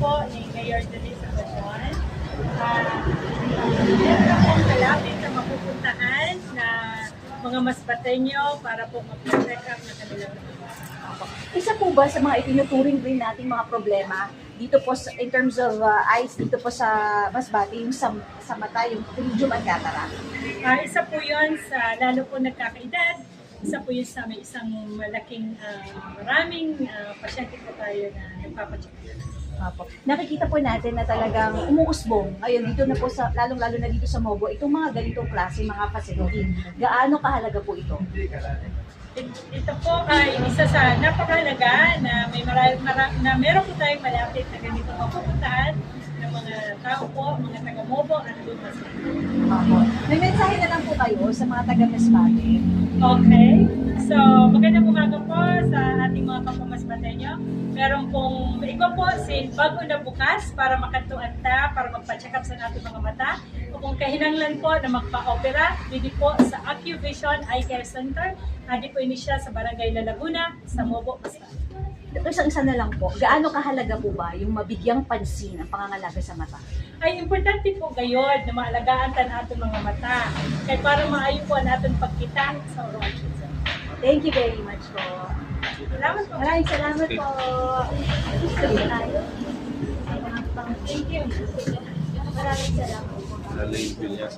po ni Mayor Denise Abadon. Meron na pong malapit na mapupuntahan na mga masbateño para po mag-check up na kanilang Isa po ba sa mga itinuturing rin nating mga problema dito po in terms of eyes dito po sa Masbate, yung sa mata, yung pterygium and cataract? isa po yun sa lalo po nagkakaedad, isa po yun sa may isang malaking maraming pasyente po tayo na nagpapacheck. Opo. Nakikita po natin na talagang umuusbong. Ngayon, dito na po sa, lalong-lalo na dito sa Mogo, itong mga ganitong klase, mga facility. Gaano kahalaga po ito? Ito po ay isa sa napakahalaga na na meron po tayong malapit na ganito mapupuntahan ng mga tao po, mga taga-Mobo at Lumas. Opo. May mensahe na lang po kayo sa mga taga-Masbate. Okay. So, magandang umaga po sa ating mga kapamasbateño. Meron pong iba po bago na bukas para makatuan ta, para magpa-check up sa ating mga mata. O kung kahinanglan po na magpa-opera, pwede po sa AccuVision Eye Care Center. Hindi po ini siya sa Barangay La Laguna, sa Mobo, Masbate. Isang-isa na lang po, gaano kahalaga po ba yung mabigyang pansin ang pangangalaga sa mata? Ay importante po gayon na maalagaan ta natin mga mata. Kaya para maayo po natin pagkita sa oras. Thank you very much po. Salamat po. Maraming salamat po. Sige tayo. Thank you. Maraming salamat po. Lalayin Villas.